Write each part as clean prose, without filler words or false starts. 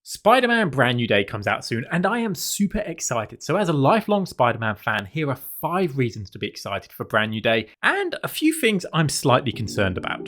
Spider-Man Brand New Day comes out soon, and I am super excited. So as a lifelong Spider-Man fan, here are 5 reasons to be excited for Brand New Day, and a few things I'm slightly concerned about.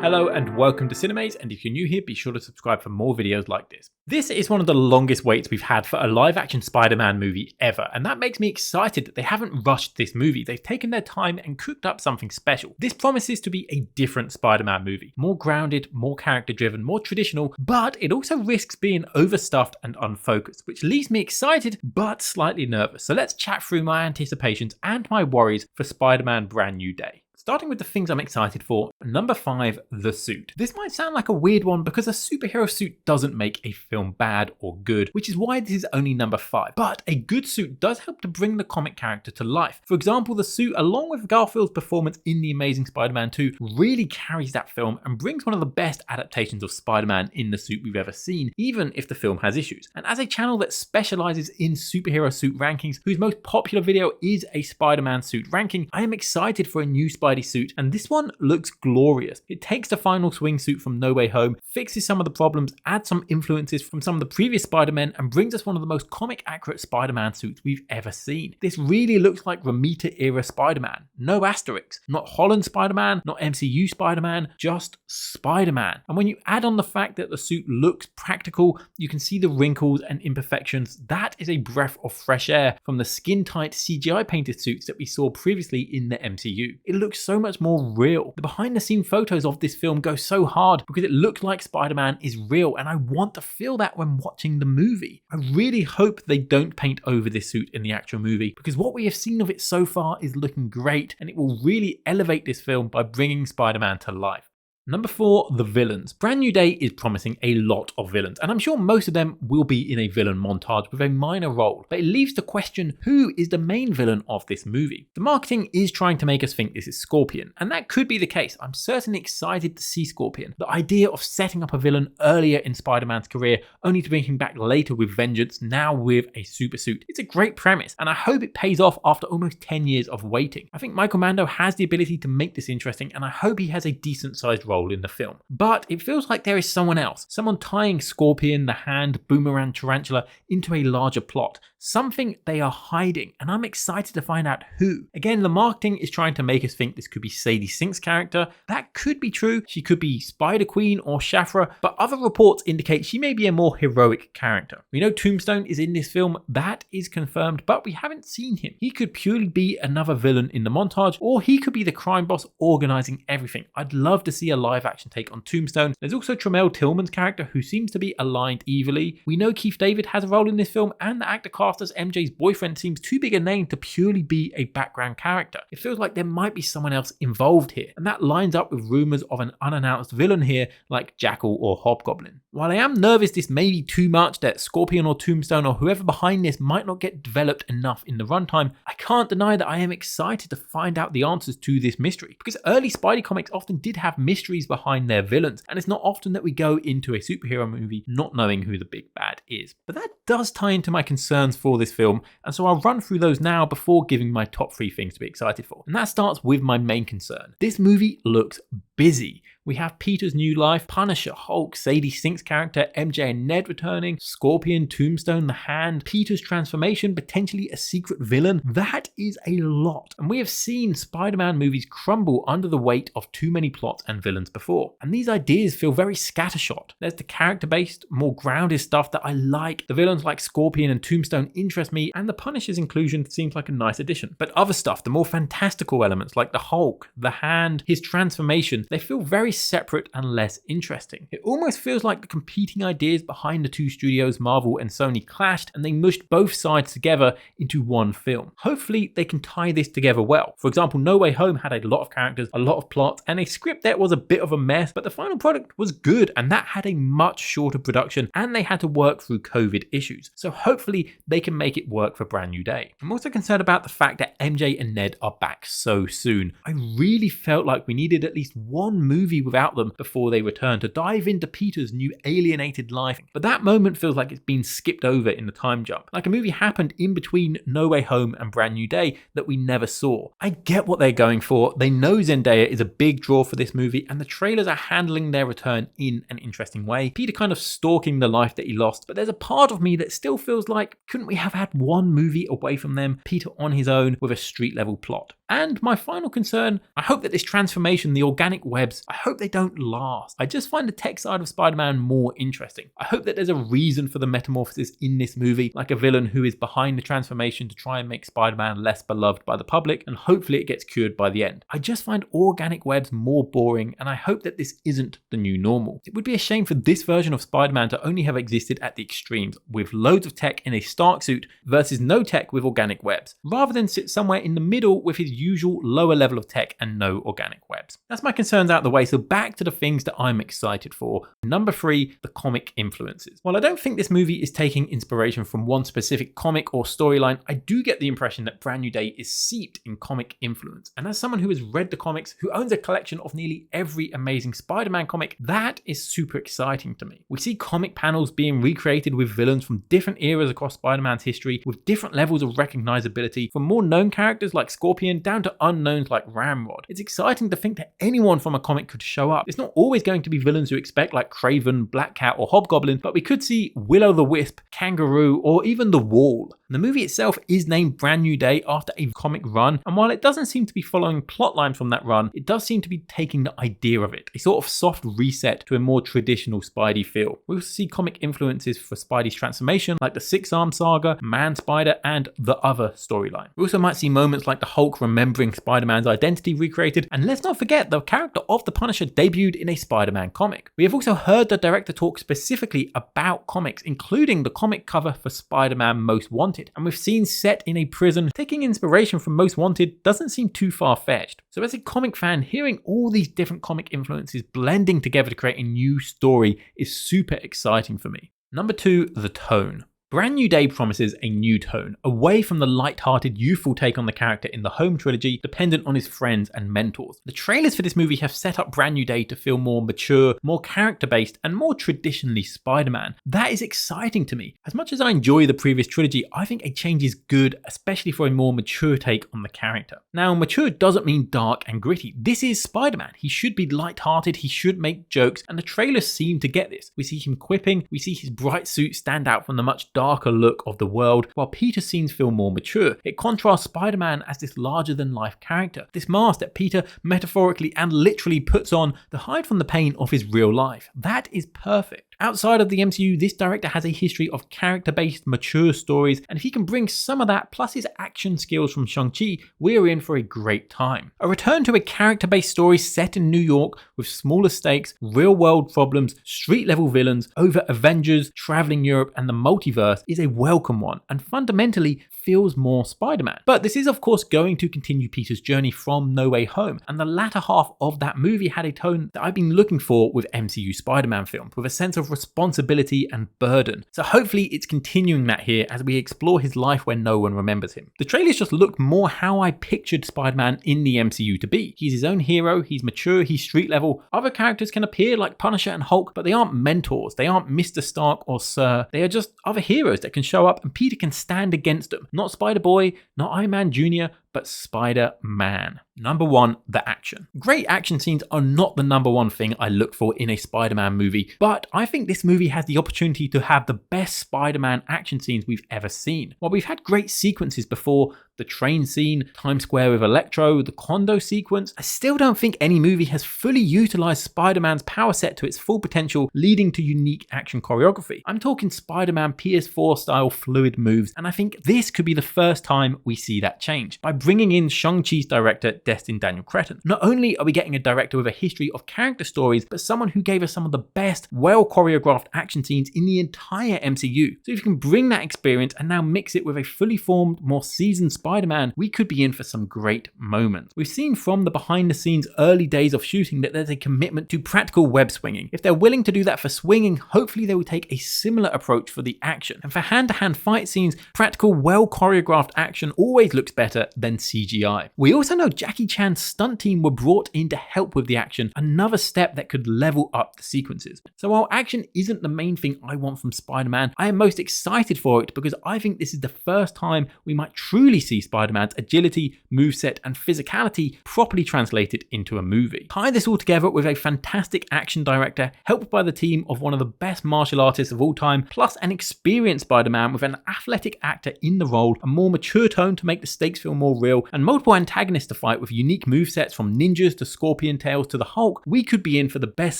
Hello and welcome to Cinemaze, and if you're new here, be sure to subscribe for more videos like this. This is one of the longest waits we've had for a live-action Spider-Man movie ever, and that makes me excited that they haven't rushed this movie. They've taken their time and cooked up something special. This promises to be a different Spider-Man movie. More grounded, more character-driven, more traditional, but it also risks being overstuffed and unfocused, which leaves me excited but slightly nervous. So let's chat through my anticipations and my worries for Spider-Man Brand New Day. Starting with the things I'm excited for, number 5, the suit. This might sound like a weird one because a superhero suit doesn't make a film bad or good, which is why this is only number 5. But a good suit does help to bring the comic character to life. For example, the suit, along with Garfield's performance in The Amazing Spider-Man 2, really carries that film and brings one of the best adaptations of Spider-Man in the suit we've ever seen, even if the film has issues. And as a channel that specializes in superhero suit rankings, whose most popular video is a Spider-Man suit ranking, I am excited for a new Spidey suit, and this one looks glorious. It takes the final swing suit from No Way Home, fixes some of the problems, adds some influences from some of the previous Spider-Men, and brings us one of the most comic accurate Spider-Man suits we've ever seen. This really looks like Romita era Spider-Man. No asterisks. Not Holland Spider-Man, not MCU Spider-Man, just Spider-Man. And when you add on the fact that the suit looks practical, you can see the wrinkles and imperfections. That is a breath of fresh air from the skin-tight CGI painted suits that we saw previously in the MCU. It looks so much more real. The behind the scene photos of this film go so hard because it looks like Spider-Man is real, and I want to feel that when watching the movie. I really hope they don't paint over this suit in the actual movie, because what we have seen of it so far is looking great, and it will really elevate this film by bringing Spider-Man to life. Number 4, the villains. Brand New Day is promising a lot of villains, and I'm sure most of them will be in a villain montage with a minor role, but it leaves the question, who is the main villain of this movie? The marketing is trying to make us think this is Scorpion, and that could be the case. I'm certainly excited to see Scorpion. The idea of setting up a villain earlier in Spider-Man's career, only to bring him back later with vengeance, now with a super suit. It's a great premise, and I hope it pays off after almost 10 years of waiting. I think Michael Mando has the ability to make this interesting, and I hope he has a decent sized role in the film. But it feels like there is someone else, someone tying Scorpion, the Hand, Boomerang, Tarantula into a larger plot. Something they are hiding, and I'm excited to find out who. Again, the marketing is trying to make us think this could be Sadie Sink's character. That could be true. She could be Spider Queen or Shafra, but other reports indicate she may be a more heroic character. We know Tombstone is in this film, that is confirmed, but we haven't seen him. He could purely be another villain in the montage, or he could be the crime boss organizing everything. I'd love to see a live action take on Tombstone. There's also Tremel Tillman's character, who seems to be aligned evilly. We know Keith David has a role in this film, and the actor cast as MJ's boyfriend seems too big a name to purely be a background character. It feels like there might be someone else involved here, and that lines up with rumors of an unannounced villain here like Jackal or Hobgoblin. While I am nervous this may be too much, that Scorpion or Tombstone or whoever behind this might not get developed enough in the runtime, I can't deny that I am excited to find out the answers to this mystery, because early Spidey comics often did have mysteries behind their villains, and it's not often that we go into a superhero movie not knowing who the big bad is. But that does tie into my concerns for this film, and so I'll run through those now before giving my top 3 things to be excited for. And that starts with my main concern. This movie looks busy. We have Peter's new life, Punisher, Hulk, Sadie Sink's character, MJ and Ned returning, Scorpion, Tombstone, the Hand, Peter's transformation, potentially a secret villain. That is a lot. And we have seen Spider-Man movies crumble under the weight of too many plots and villains before. And these ideas feel very scattershot. There's the character-based, more grounded stuff that I like. The villains like Scorpion and Tombstone interest me, and the Punisher's inclusion seems like a nice addition. But other stuff, the more fantastical elements like the Hulk, the Hand, his transformation, they feel very separate and less interesting. It almost feels like the competing ideas behind the two studios, Marvel and Sony, clashed, and they mushed both sides together into one film. Hopefully they can tie this together well. For example, No Way Home had a lot of characters, a lot of plot, and a script that was a bit of a mess, but the final product was good, and that had a much shorter production, and they had to work through COVID issues. So hopefully they can make it work for Brand New Day. I'm also concerned about the fact that MJ and Ned are back so soon. I really felt like we needed at least one movie without them before they return to dive into Peter's new alienated life. But that moment feels like it's been skipped over in the time jump, like a movie happened in between No Way Home and Brand New Day that we never saw. I get what they're going for. They know Zendaya is a big draw for this movie, and the trailers are handling their return in an interesting way. Peter kind of stalking the life that he lost, but there's a part of me that still feels like, couldn't we have had one movie away from them, Peter on his own with a street level plot? And my final concern, I hope that this transformation, the organic webs, I hope they don't last. I just find the tech side of Spider-Man more interesting. I hope that there's a reason for the metamorphosis in this movie, like a villain who is behind the transformation to try and make Spider-Man less beloved by the public, and hopefully it gets cured by the end. I just find organic webs more boring, and I hope that this isn't the new normal. It would be a shame for this version of Spider-Man to only have existed at the extremes, with loads of tech in a Stark suit versus no tech with organic webs, rather than sit somewhere in the middle with his usual lower level of tech and no organic webs. That's my concerns out of the way, so back to the things that I'm excited for. Number 3, the comic influences. While I don't think this movie is taking inspiration from one specific comic or storyline, I do get the impression that Brand New Day is seeped in comic influence. And as someone who has read the comics, who owns a collection of nearly every Amazing Spider-Man comic, that is super exciting to me. We see comic panels being recreated with villains from different eras across Spider-Man's history, with different levels of recognizability, from more known characters like Scorpion down to unknowns like Ramrod. It's exciting to think that anyone from a comic could show up. It's not always going to be villains you expect like Kraven, Black Cat or Hobgoblin, but we could see Will-O the Wisp, Kangaroo, or even The Wall. The movie itself is named Brand New Day after a comic run, and while it doesn't seem to be following plot lines from that run, it does seem to be taking the idea of it, a sort of soft reset to a more traditional Spidey feel. We also see comic influences for Spidey's transformation, like the Six-Arm Saga, Man Spider, and the Other storyline. We also might see moments like the Hulk remembering Spider-Man's identity recreated, and let's not forget the character of the Punisher debuted in a Spider-Man comic. We have also heard the director talk specifically about comics, including the comic cover for Spider-Man Most Wanted, and with scenes set in a prison. Taking inspiration from Most Wanted doesn't seem too far-fetched. So as a comic fan, hearing all these different comic influences blending together to create a new story is super exciting for me. Number 2, the tone. Brand New Day promises a new tone, away from the light-hearted, youthful take on the character in the Home trilogy, dependent on his friends and mentors. The trailers for this movie have set up Brand New Day to feel more mature, more character-based, and more traditionally Spider-Man. That is exciting to me. As much as I enjoy the previous trilogy, I think a change is good, especially for a more mature take on the character. Now, mature doesn't mean dark and gritty. This is Spider-Man. He should be light-hearted, he should make jokes, and the trailers seem to get this. We see him quipping, we see his bright suit stand out from the much darker look of the world, while Peter's scenes feel more mature. It contrasts Spider-Man as this larger-than-life character, this mask that Peter metaphorically and literally puts on to hide from the pain of his real life. That is perfect. Outside of the MCU, this director has a history of character-based, mature stories, and if he can bring some of that plus his action skills from Shang-Chi, we're in for a great time. A return to a character-based story set in New York with smaller stakes, real-world problems, street-level villains, over Avengers, traveling Europe, and the multiverse is a welcome one, and fundamentally feels more Spider-Man. But this is of course going to continue Peter's journey from No Way Home, and the latter half of that movie had a tone that I've been looking for with MCU Spider-Man films, with a sense of responsibility and burden. So hopefully it's continuing that here as we explore his life when no one remembers him. The trailers just look more how I pictured Spider-Man in the MCU to be. He's his own hero, he's mature, he's street level. Other characters can appear like Punisher and Hulk, but they aren't mentors, they aren't Mr. Stark or Sir. They are just other heroes that can show up and Peter can stand against them. Not Spider-Boy, not Iron Man Jr., but Spider-Man. Number 1, the action. Great action scenes are not the number one thing I look for in a Spider-Man movie, but I think this movie has the opportunity to have the best Spider-Man action scenes we've ever seen. While we've had great sequences before, the train scene, Times Square with Electro, the condo sequence, I still don't think any movie has fully utilized Spider-Man's power set to its full potential, leading to unique action choreography. I'm talking Spider-Man PS4 style fluid moves, and I think this could be the first time we see that change, by bringing in Shang-Chi's director, Destin Daniel Cretton. Not only are we getting a director with a history of character stories, but someone who gave us some of the best, well choreographed action scenes in the entire MCU. So if you can bring that experience and now mix it with a fully formed, more seasoned Spider-Man Spider-Man, we could be in for some great moments. We've seen from the behind the scenes early days of shooting that there's a commitment to practical web swinging. If they're willing to do that for swinging, hopefully they will take a similar approach for the action. And for hand-to-hand fight scenes, practical, well choreographed action always looks better than CGI. We also know Jackie Chan's stunt team were brought in to help with the action, another step that could level up the sequences. So while action isn't the main thing I want from Spider-Man, I am most excited for it because I think this is the first time we might truly see Spider-Man's agility, moveset, and physicality properly translated into a movie. Tie this all together with a fantastic action director, helped by the team of one of the best martial artists of all time, plus an experienced Spider-Man with an athletic actor in the role, a more mature tone to make the stakes feel more real, and multiple antagonists to fight with unique movesets from ninjas to scorpion tails to the Hulk, we could be in for the best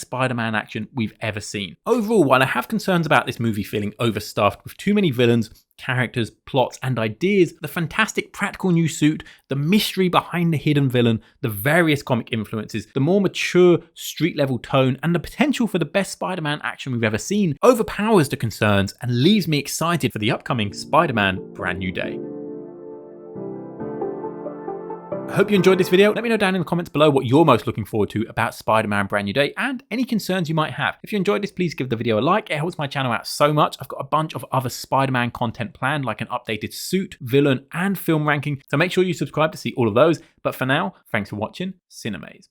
Spider-Man action we've ever seen. Overall, while I have concerns about this movie feeling overstuffed with too many villains, characters, plots, and ideas, the fantastic practical new suit, the mystery behind the hidden villain, the various comic influences, the more mature street level tone, and the potential for the best Spider-Man action we've ever seen overpowers the concerns and leaves me excited for the upcoming Spider-Man Brand New Day. I hope you enjoyed this video. Let me know down in the comments below what you're most looking forward to about Spider-Man Brand New Day and any concerns you might have. If you enjoyed this, please give the video a like. It helps my channel out so much. I've got a bunch of other Spider-Man content planned, like an updated suit, villain, and film ranking. So make sure you subscribe to see all of those. But for now, thanks for watching Cinemaze.